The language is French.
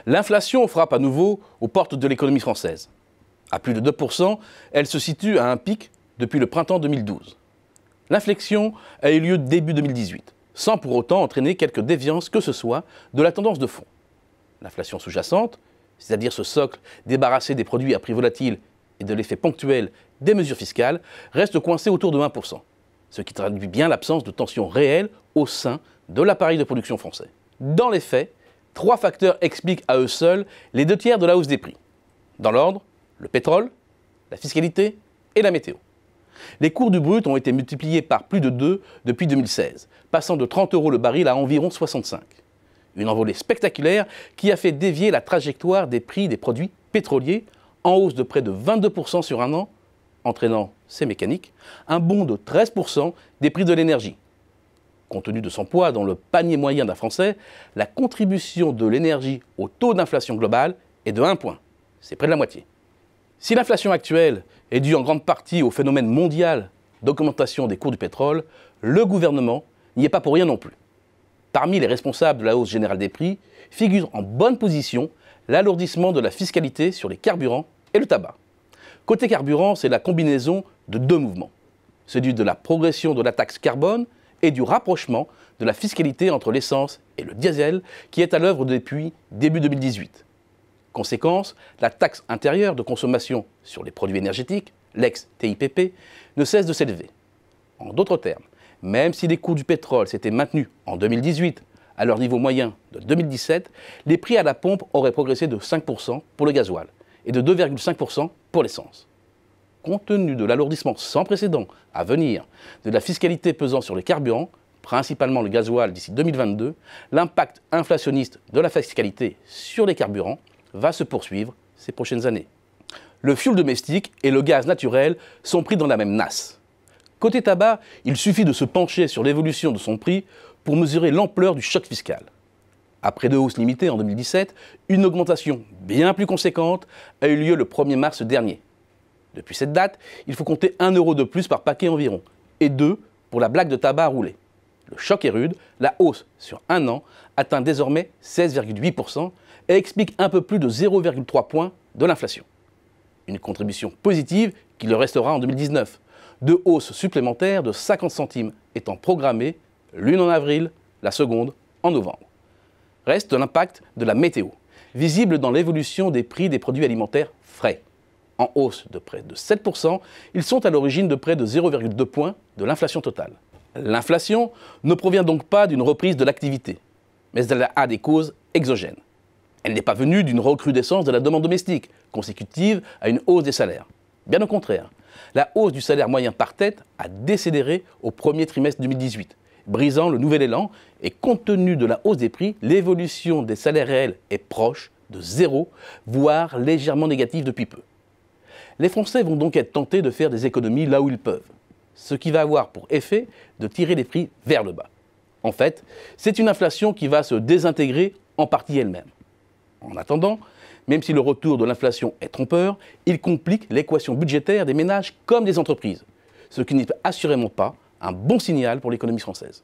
L'inflation frappe à nouveau aux portes de l'économie française. À plus de 2%, elle se situe à un pic depuis le printemps 2012. L'inflexion a eu lieu début 2018, sans pour autant entraîner quelque déviance que ce soit de la tendance de fond. L'inflation sous-jacente, c'est-à-dire ce socle débarrassé des produits à prix volatile et de l'effet ponctuel des mesures fiscales, reste coincée autour de 1%, ce qui traduit bien l'absence de tension réelle au sein de l'appareil de production français. Dans les faits, 3 facteurs expliquent à eux seuls les 2/3 de la hausse des prix. Dans l'ordre, le pétrole, la fiscalité et la météo. Les cours du brut ont été multipliés par plus de 2 depuis 2016, passant de 30 € le baril à environ 65. Une envolée spectaculaire qui a fait dévier la trajectoire des prix des produits pétroliers, en hausse de près de 22% sur un an, entraînant, c'est mécanique, un bond de 13% des prix de l'énergie. Compte tenu de son poids dans le panier moyen d'un Français, la contribution de l'énergie au taux d'inflation global est de 1 point. C'est près de la moitié. Si l'inflation actuelle est due en grande partie au phénomène mondial d'augmentation des cours du pétrole, le gouvernement n'y est pas pour rien non plus. Parmi les responsables de la hausse générale des prix figure en bonne position l'alourdissement de la fiscalité sur les carburants et le tabac. Côté carburant, c'est la combinaison de 2 mouvements, celui de la progression de la taxe carbone et du rapprochement de la fiscalité entre l'essence et le diesel qui est à l'œuvre depuis début 2018. Conséquence, la taxe intérieure de consommation sur les produits énergétiques, l'ex-TIPP, ne cesse de s'élever. En d'autres termes, même si les coûts du pétrole s'étaient maintenus en 2018 à leur niveau moyen de 2017, les prix à la pompe auraient progressé de 5% pour le gasoil et de 2,5% pour l'essence. Compte tenu de l'alourdissement sans précédent à venir de la fiscalité pesant sur les carburants, principalement le gasoil d'ici 2022, l'impact inflationniste de la fiscalité sur les carburants va se poursuivre ces prochaines années. Le fioul domestique et le gaz naturel sont pris dans la même nasse. Côté tabac, il suffit de se pencher sur l'évolution de son prix pour mesurer l'ampleur du choc fiscal. Après 2 hausses limitées en 2017, une augmentation bien plus conséquente a eu lieu le 1er mars dernier. Depuis cette date, il faut compter 1 € de plus par paquet environ, et 2 pour la blague de tabac à rouler. Le choc est rude, la hausse sur un an atteint désormais 16,8% et explique un peu plus de 0,3 points de l'inflation. Une contribution positive qui le restera en 2019, 2 hausses supplémentaires de 50 centimes étant programmées, l'une en avril, la seconde en novembre. Reste l'impact de la météo, visible dans l'évolution des prix des produits alimentaires frais. En hausse de près de 7%, ils sont à l'origine de près de 0,2 points de l'inflation totale. L'inflation ne provient donc pas d'une reprise de l'activité, mais elle a des causes exogènes. Elle n'est pas venue d'une recrudescence de la demande domestique, consécutive à une hausse des salaires. Bien au contraire, la hausse du salaire moyen par tête a décéléré au premier trimestre 2018, brisant le nouvel élan, et compte tenu de la hausse des prix, l'évolution des salaires réels est proche de 0, voire légèrement négative depuis peu. Les Français vont donc être tentés de faire des économies là où ils peuvent, ce qui va avoir pour effet de tirer les prix vers le bas. En fait, c'est une inflation qui va se désintégrer en partie elle-même. En attendant, même si le retour de l'inflation est trompeur, il complique l'équation budgétaire des ménages comme des entreprises, ce qui n'est assurément pas un bon signal pour l'économie française.